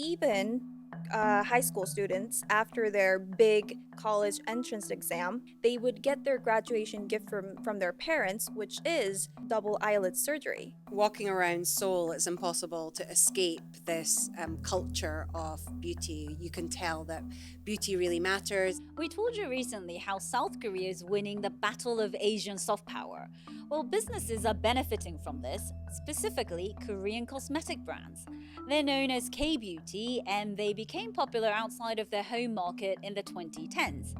even high school students, after their big college entrance exam, they would get their graduation gift from their parents, which is double eyelid surgery. Walking around Seoul, it's impossible to escape this culture of beauty. You can tell that beauty really matters. We told you recently how South Korea is winning the battle of Asian soft power. Well, businesses are benefiting from this, specifically Korean cosmetic brands. They're known as K-beauty, and they became popular outside of their home market in the 2010s.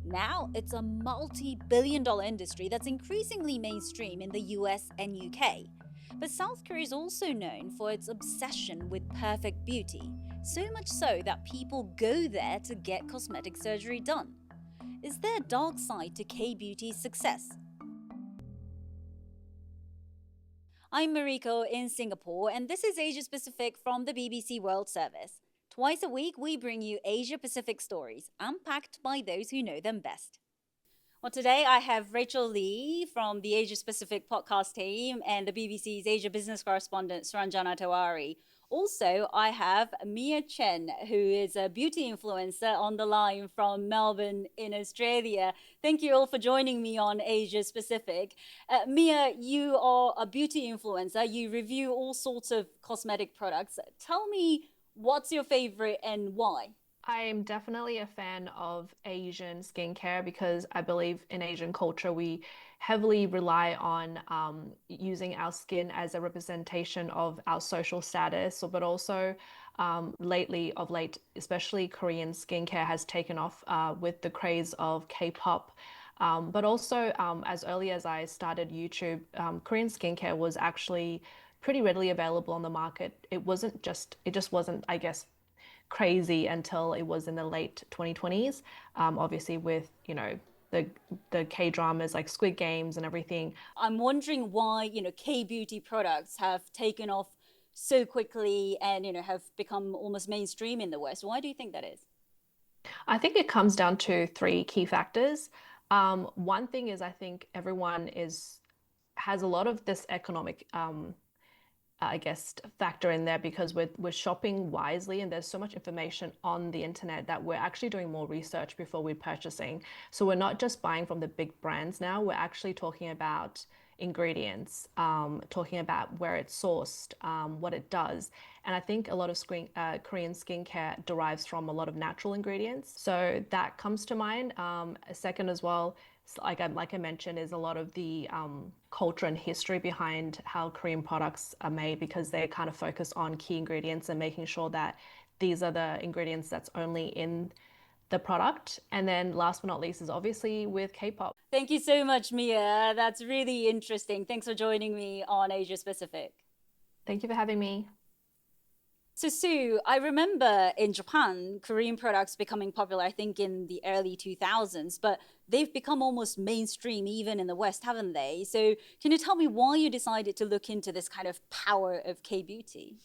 Now, it's a multi-billion-dollar industry that's increasingly mainstream in the US and UK. But South Korea is also known for its obsession with perfect beauty, so much so that people go there to get cosmetic surgery done. Is there a dark side to K-beauty's success? I'm Mariko in Singapore, and this is Asia Pacific from the BBC World Service. Twice a week, we bring you Asia Pacific stories, unpacked by those who know them best. Well, today I have Rachel Lee from the Asia Pacific podcast team and the BBC's Asia business correspondent Suranjana Tawari. Also, I have Mia Chen, who is a beauty influencer on the line from Melbourne in Australia. Thank you all for joining me on Asia Pacific. Mia, you are a beauty influencer. You review all sorts of cosmetic products. Tell me, what's your favorite and why? I am definitely a fan of Asian skincare because I believe in Asian culture, we heavily rely on using our skin as a representation of our social status, but also of late, especially Korean skincare has taken off with the craze of K-pop. But also, as early as I started YouTube, Korean skincare was actually pretty readily available on the market. It just wasn't, I guess, crazy until it was in the late 2020s. Obviously, with the K dramas like Squid Games and everything. I'm wondering why, K-beauty products have taken off so quickly and, have become almost mainstream in the West. Why do you think that is? I think it comes down to three key factors. One thing is I think everyone is has a lot of this economic I guess, factor in there because we're shopping wisely and there's so much information on the internet that we're actually doing more research before we're purchasing. So we're not just buying from the big brands now, we're actually talking about ingredients, talking about where it's sourced, what it does. And I think a lot of Korean skincare derives from a lot of natural ingredients. So that comes to mind. A second as well, like I mentioned, is a lot of the culture and history behind how Korean products are made because they kind of focus on key ingredients and making sure that these are the ingredients that's only in the product. And then last but not least is obviously with K-pop. Thank you so much, Mia. That's really interesting. Thanks for joining me on Asia Pacific. Thank you for having me. So, Sue, I remember in Japan, Korean products becoming popular, I think, in the early 2000s, but they've become almost mainstream even in the West, haven't they? So, can you tell me why you decided to look into this kind of power of K beauty?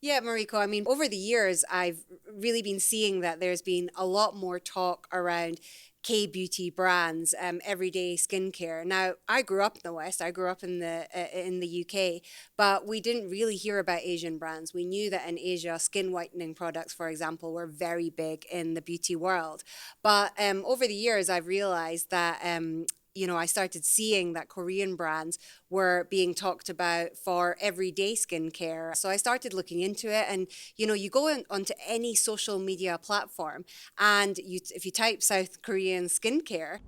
Yeah, Mariko, I mean, over the years, I've really been seeing that there's been a lot more talk around K-beauty brands, everyday skincare. Now, I grew up in the West. I grew up in the UK, but we didn't really hear about Asian brands. We knew that in Asia, skin whitening products, for example, were very big in the beauty world. But over the years, I've realized that I started seeing that Korean brands were being talked about for everyday skincare. So I started looking into it. And, you go onto any social media platform and if you type South Korean skincare,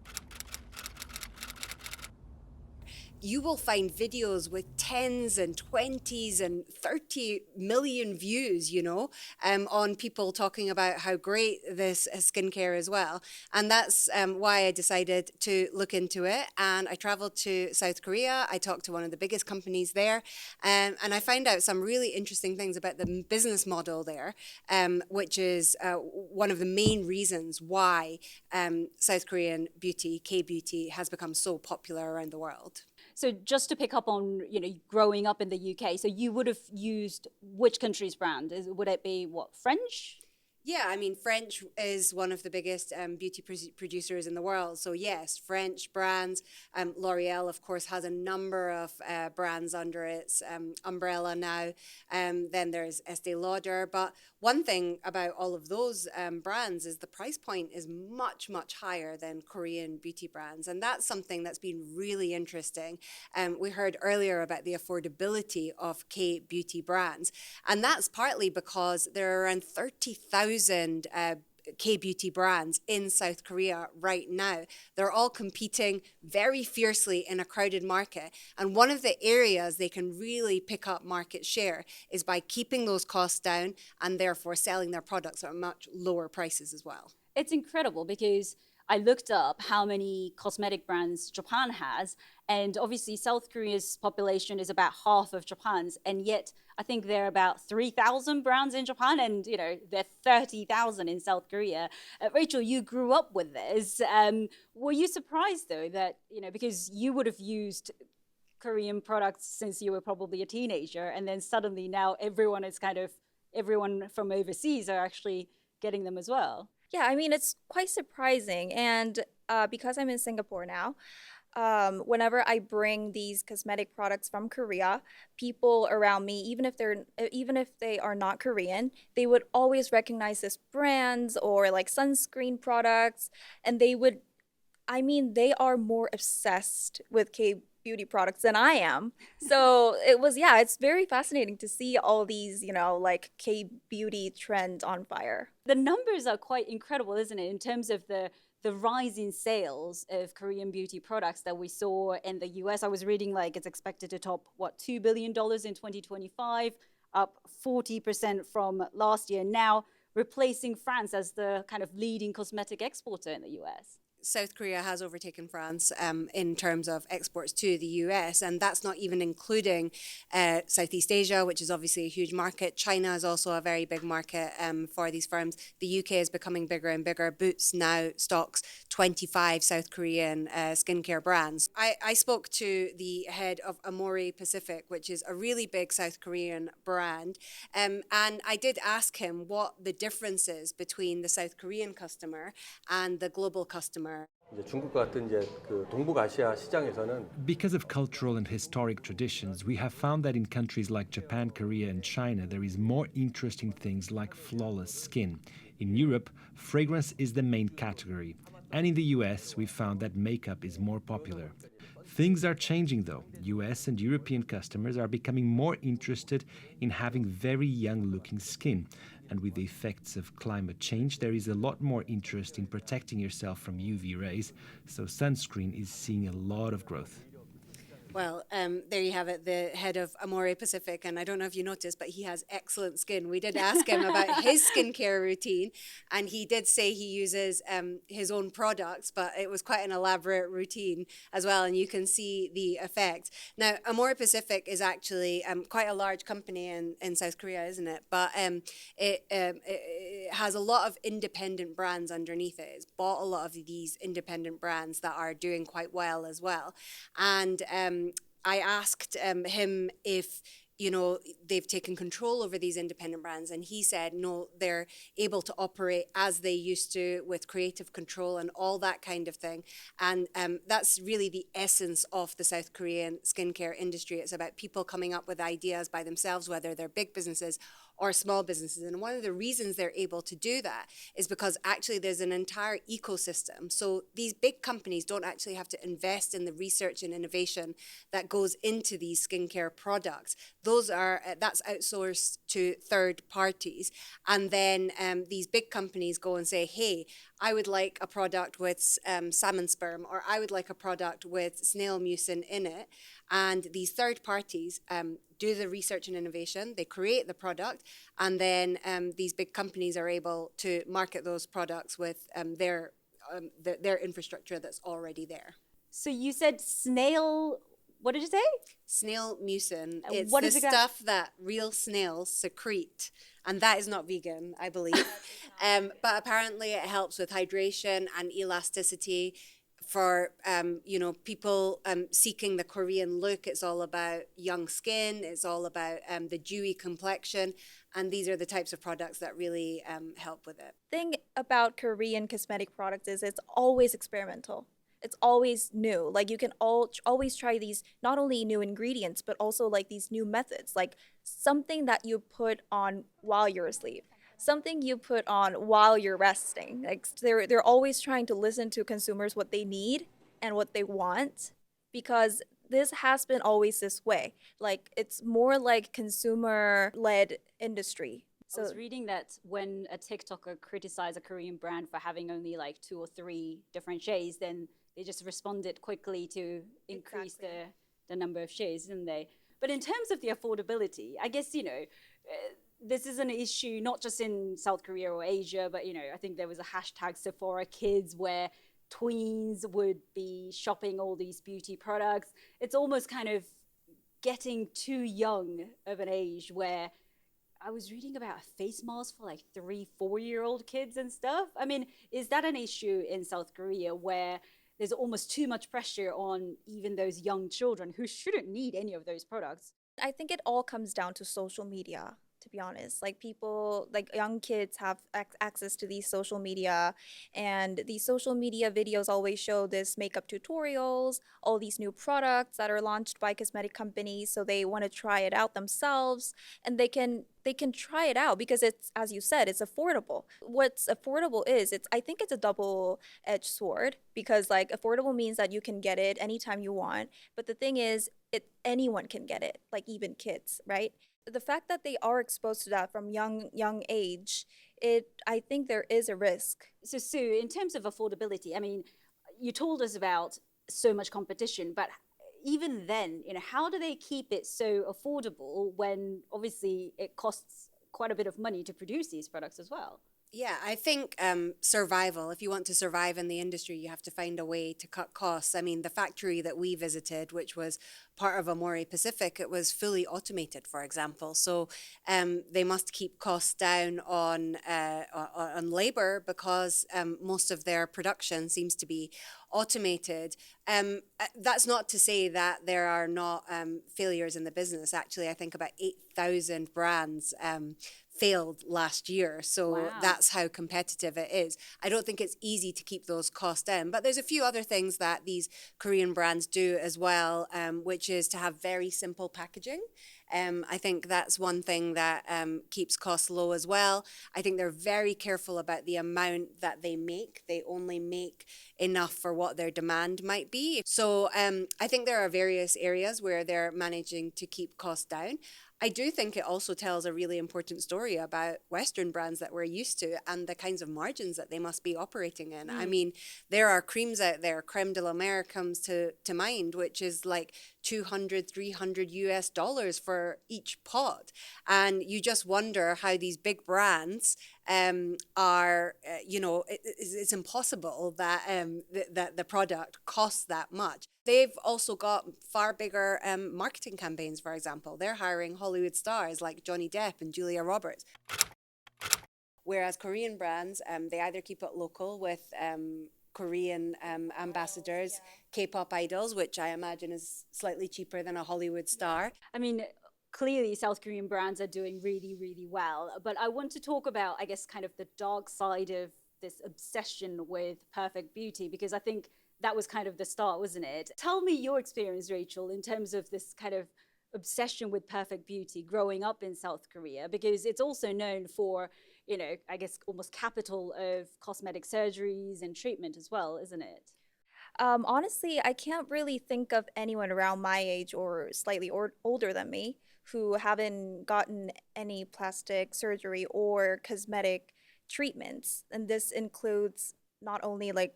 you will find videos with tens and 20s and 30 million views, on people talking about how great this skincare is well. And that's why I decided to look into it. And I traveled to South Korea. I talked to one of the biggest companies there. And I found out some really interesting things about the business model there, which is one of the main reasons why South Korean beauty, K-beauty, has become so popular around the world. So just to pick up on, growing up in the UK, so you would have used which country's brand? Would it be French? Yeah, I mean, French is one of the biggest beauty producers in the world. So yes, French brands. L'Oreal, of course, has a number of brands under its umbrella now. Then there's Estee Lauder. But One thing about all of those brands is the price point is much, much higher than Korean beauty brands. And that's something that's been really interesting. We heard earlier about the affordability of K beauty brands. And that's partly because there are around 30,000 K-beauty brands in South Korea right now. They're all competing very fiercely in a crowded market. And one of the areas they can really pick up market share is by keeping those costs down and therefore selling their products at much lower prices as well. It's incredible because I looked up how many cosmetic brands Japan has, and obviously South Korea's population is about half of Japan's, and yet I think there are about 3,000 brands in Japan, and there are 30,000 in South Korea. Rachel, you grew up with this. Were you surprised though that because you would have used Korean products since you were probably a teenager, and then suddenly now everyone from overseas are actually getting them as well? Yeah, I mean, it's quite surprising. And because I'm in Singapore now, whenever I bring these cosmetic products from Korea, people around me, even if they are not Korean, they would always recognize this brands or like sunscreen products, and they are more obsessed with K beauty products than I am. So it's very fascinating to see all these, like K beauty trends on fire. The numbers are quite incredible, isn't it, in terms of the rise in sales of Korean beauty products that we saw in the US. I was reading it's expected to top, $2 billion in 2025, up 40% from last year, now replacing France as the kind of leading cosmetic exporter in the US. South Korea has overtaken France in terms of exports to the US, and that's not even including Southeast Asia, which is obviously a huge market. China is also a very big market for these firms. The UK is becoming bigger and bigger. Boots now stocks 25 South Korean skincare brands. I spoke to the head of Amore Pacific, which is a really big South Korean brand, and I did ask him what the difference is between the South Korean customer and the global customer. Because of cultural and historic traditions, we have found that in countries like Japan, Korea, and China, there is more interest in things like flawless skin. In Europe, fragrance is the main category. And in the US, we found that makeup is more popular. Things are changing though. US and European customers are becoming more interested in having very young-looking skin. And with the effects of climate change, there is a lot more interest in protecting yourself from UV rays, so sunscreen is seeing a lot of growth. Well, there you have it, the head of Amore Pacific, and I don't know if you noticed, but he has excellent skin. We did ask him about his skincare routine, and he did say he uses his own products, but it was quite an elaborate routine as well, and you can see the effect. Now, Amore Pacific is actually quite a large company in South Korea, isn't it? But it has a lot of independent brands underneath it. It's bought a lot of these independent brands that are doing quite well as well. And I asked him if they've taken control over these independent brands, and he said no, they're able to operate as they used to with creative control and all that kind of thing. And that's really the essence of the South Korean skincare industry. It's about people coming up with ideas by themselves, whether they're big businesses or small businesses. And one of the reasons they're able to do that is because actually there's an entire ecosystem. So these big companies don't actually have to invest in the research and innovation that goes into these skincare products. That's outsourced to third parties. And then these big companies go and say, hey, I would like a product with salmon sperm, or I would like a product with snail mucin in it. And these third parties do the research and innovation, they create the product, and then these big companies are able to market those products with their infrastructure that's already there. So you said snail, what did you say? Snail mucin. It's what the is stuff that real snails secrete. And that is not vegan, I believe. But apparently it helps with hydration and elasticity. For people seeking the Korean look, it's all about young skin, it's all about the dewy complexion, and these are the types of products that really help with it. The thing about Korean cosmetic products is it's always experimental. It's always new. Like you can always try these not only new ingredients, but also like these new methods, like something that you put on while you're asleep, something you put on while you're resting. Like they're always trying to listen to consumers what they need and what they want because this has been always this way. Like it's more like consumer led industry. I was So reading that when a TikToker criticized a Korean brand for having only like 2 or 3 different shades, then they just responded quickly to increase Exactly. the number of shades, didn't they? But in terms of the affordability, I guess, this is an issue not just in South Korea or Asia, but, I think there was a hashtag Sephora Kids where tweens would be shopping all these beauty products. It's almost kind of getting too young of an age where I was reading about face masks for like 3, 4-year-old kids and stuff. I mean, is that an issue in South Korea where there's almost too much pressure on even those young children who shouldn't need any of those products? I think it all comes down to social media, to be honest. Like people, like young kids have access to these social media, and these social media videos always show this makeup tutorials, all these new products that are launched by cosmetic companies, so they want to try it out themselves, and they can try it out because it's, as you said, it's affordable. What's affordable is, it's, I think it's a double-edged sword because like affordable means that you can get it anytime you want, but the thing is anyone can get it, like even kids, right? The fact that they are exposed to that from young age, it I think there is a risk. So, Sue, in terms of affordability, I mean, you told us about so much competition, but even then, how do they keep it so affordable when obviously it costs quite a bit of money to produce these products as well? Yeah, I think survival. If you want to survive in the industry, you have to find a way to cut costs. I mean, the factory that we visited, which was part of Amore Pacific, it was fully automated, for example. So they must keep costs down on labor because most of their production seems to be automated. That's not to say that there are not failures in the business. Actually, I think about 8,000 brands failed last year. So Wow. that's how competitive it is. I don't think it's easy to keep those costs down, but there's a few other things that these Korean brands do as well, which is to have very simple packaging. I think that's one thing that keeps costs low as well. I think they're very careful about the amount that they make. They only make enough for what their demand might be. So I think there are various areas where they're managing to keep costs down. I do think it also tells a really important story about Western brands that we're used to and the kinds of margins that they must be operating in. I mean, there are creams out there, creme de la mer comes to mind, which is like 200, 300 US dollars for each pot. And you just wonder how these big brands are, it's impossible that that the product costs that much. They've also got far bigger marketing campaigns, for example. They're hiring Hollywood stars like Johnny Depp and Julia Roberts. Whereas Korean brands, they either keep it local with Korean ambassadors, K-pop idols, which I imagine is slightly cheaper than a Hollywood star. I mean, clearly South Korean brands are doing really, really well. But I want to talk about, I guess, kind of the dark side of this obsession with perfect beauty, because I think that was kind of the start, wasn't it? Tell me your experience, Rachel, in terms of this kind of obsession with perfect beauty growing up in South Korea, because it's also known for, I guess almost capital of cosmetic surgeries and treatment as well, isn't it? Honestly, I can't really think of anyone around my age or slightly older than me who haven't gotten any plastic surgery or cosmetic treatments. And this includes not only like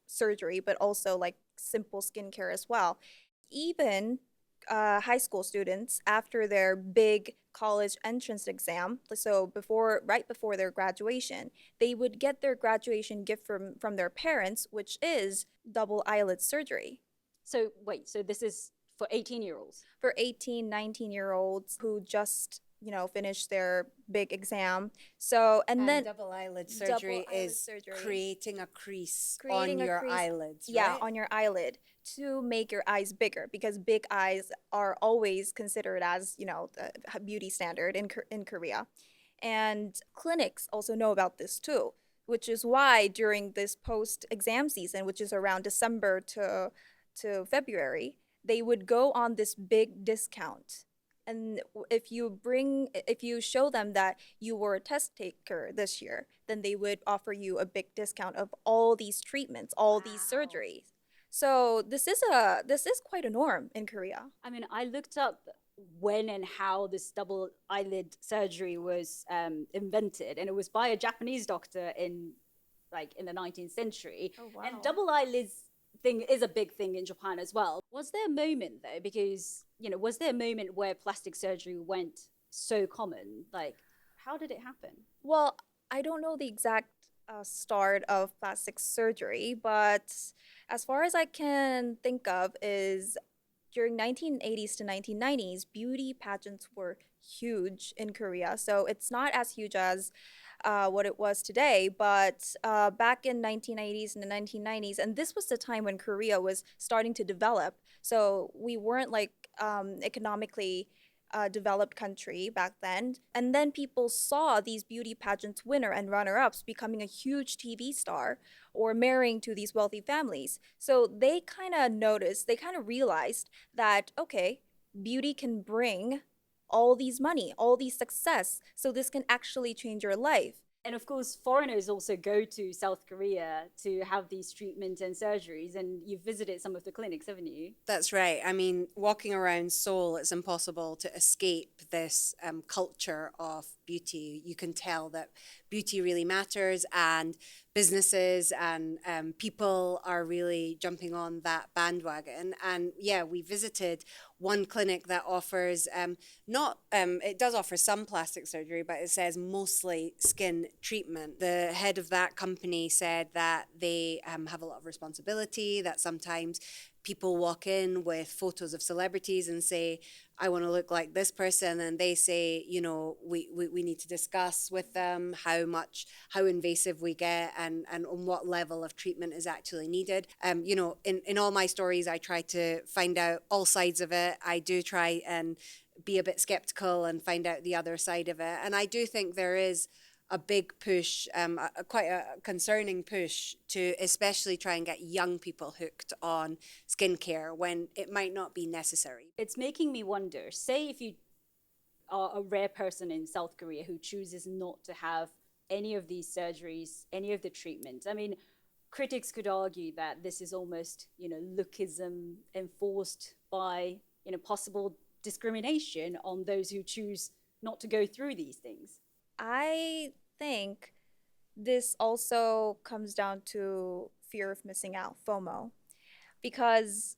surgery, but also like simple skincare as well. Even high school students, after their big college entrance exam, so right before their graduation, they would get their graduation gift from their parents, which is double eyelid surgery. So wait, so this is for 18-year-olds? For 18, 19-year-olds who just finished their big exam. So, and then double eyelid surgery double eyelid is surgery. creating a crease Creating on a your crease, eyelids, yeah, right? on your eyelid to make your eyes bigger, because big eyes are always considered as, the beauty standard in Korea. And clinics also know about this too, which is why during this post-exam season, which is around December to February, they would go on this big discount And if you show them that you were a test taker this year, then they would offer you a big discount of all these treatments, all these Wow. surgeries. So this is quite a norm in Korea. I mean, I looked up when and how this double eyelid surgery was invented, and it was by a Japanese doctor in the 19th century. Oh, And wow. double eyelids thing is a big thing in Japan as well. Was there a moment though, because was there a moment where plastic surgery went so common? Like, how did it happen? Well, I don't know the exact start of plastic surgery, but as far as I can think of is during 1980s to 1990s, beauty pageants were huge in Korea. So it's not as huge as what it was today, but back in 1980s and the 1990s, and this was the time when Korea was starting to develop. So we weren't like economically developed country back then. And then people saw these beauty pageants winner and runner ups becoming a huge TV star or marrying to these wealthy families. So they kind of noticed, they kind of realized that, okay, beauty can bring all these money, all these success. So this can actually change your life. And of course, foreigners also go to South Korea to have these treatments and surgeries. And you've visited some of the clinics, haven't you? That's right. I mean, walking around Seoul, it's impossible to escape this culture of beauty. You can tell that beauty really matters, and businesses and people are really jumping on that bandwagon. And yeah, we visited one clinic that offers not, it does offer some plastic surgery, but it says mostly skin treatment. The head of that company said that they have a lot of responsibility, that sometimes people walk in with photos of celebrities and say, I want to look like this person. And they say, we need to discuss with them how invasive we get and on what level of treatment is actually needed. In all my stories, I try to find out all sides of it. I do try and be a bit skeptical and find out the other side of it. And I do think there is a big push, quite a concerning push to especially try and get young people hooked on skincare when it might not be necessary. It's making me wonder, say if you are a rare person in South Korea who chooses not to have any of these surgeries, any of the treatments. I mean, critics could argue that this is almost, lookism enforced by, possible discrimination on those who choose not to go through these things. I think this also comes down to fear of missing out, FOMO, because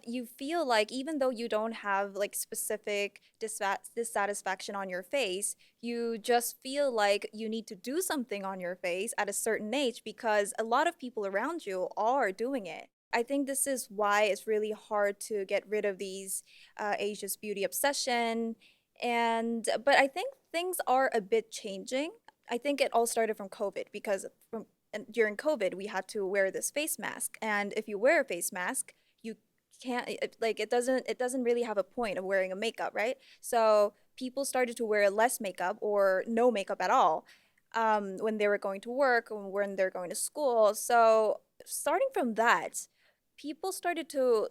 you feel like even though you don't have like specific dissatisfaction on your face, you just feel like you need to do something on your face at a certain age because a lot of people around you are doing it. I think this is why it's really hard to get rid of these Asia's beauty obsession. But I think things are a bit changing. I think it all started from COVID because during COVID we had to wear this face mask, and if you wear a face mask, you can't it doesn't really have a point of wearing a makeup, right? So people started to wear less makeup or no makeup at all when they were going to work, when they're going to school. So starting from that, people started to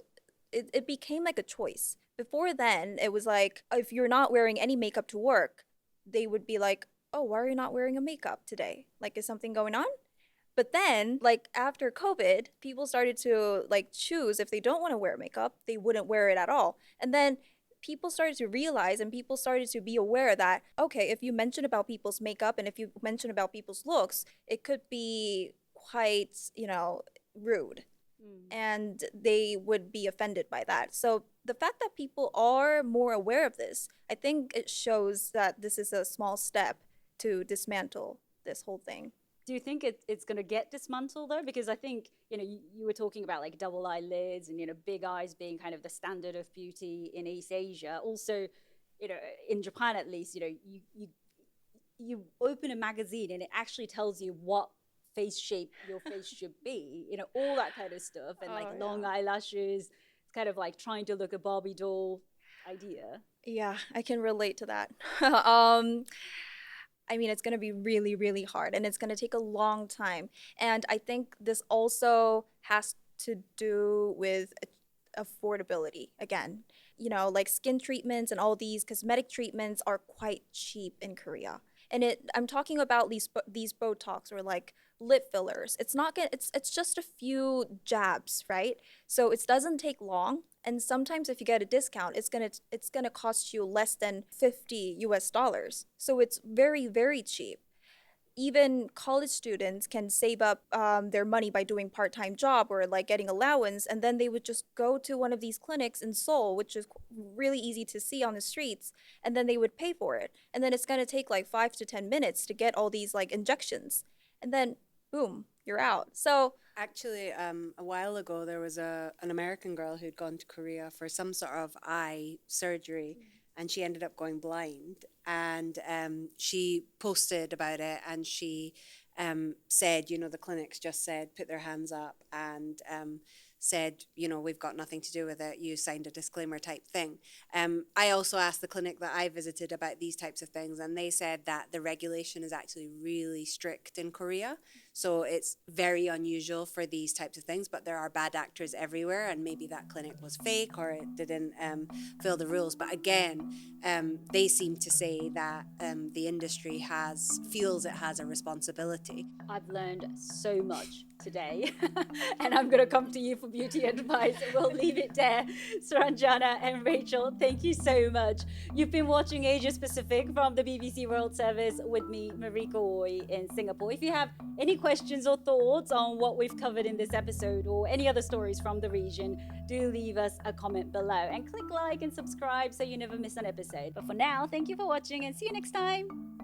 it became like a choice. Before then, it was like if you're not wearing any makeup to work, they would be like, "Oh, why are you not wearing a makeup today? Like, is something going on?" But then, like after COVID, people started to like choose if they don't want to wear makeup, they wouldn't wear it at all. And then people started to realize and people started to be aware that okay, if you mention about people's makeup and if you mention about people's looks, it could be quite, rude Mm. and they would be offended by that. So the fact that people are more aware of this, I think it shows that this is a small step to dismantle this whole thing. Do you think it's going to get dismantled though? Because I think, you were talking about like double eyelids and, big eyes being kind of the standard of beauty in East Asia. Also, in Japan at least, you open a magazine and it actually tells you what face shape your face should be, all that kind of stuff. And like Oh, long yeah. eyelashes, it's kind of like trying to look a Barbie doll idea. Yeah, I can relate to that. um, I mean, it's going to be really, really hard and it's going to take a long time. And I think this also has to do with affordability again, like skin treatments and all these cosmetic treatments are quite cheap in Korea. And I'm talking about these Botox or like lip fillers. It's not gonna it's just a few jabs, right? So it doesn't take long. And sometimes if you get a discount, it's gonna cost you less than $50. So it's very, very cheap. Even college students can save up their money by doing part-time job or like getting allowance, and then they would just go to one of these clinics in Seoul, which is really easy to see on the streets, and then they would pay for it, and then it's going to take like 5 to 10 minutes to get all these like injections, and then boom, you're out. So Actually, a while ago, there was an American girl who'd gone to Korea for some sort of eye surgery, and she ended up going blind. And she posted about it, and she said, the clinics just said, put their hands up, and said, we've got nothing to do with it. You signed a disclaimer type thing. I also asked the clinic that I visited about these types of things, and they said that the regulation is actually really strict in Korea. So it's very unusual for these types of things, but there are bad actors everywhere, and maybe that clinic was fake or it didn't fill the rules. But again, they seem to say that the industry feels it has a responsibility. I've learned so much today, and I'm going to come to you for beauty advice. We'll leave it there. Saranjana and Rachel, thank you so much. You've been watching Asia Pacific from the BBC World Service with me, Mariko Ooi, in Singapore. If you have any questions or thoughts on what we've covered in this episode or any other stories from the region, do leave us a comment below and click like and subscribe so you never miss an episode. But for now, thank you for watching and see you next time.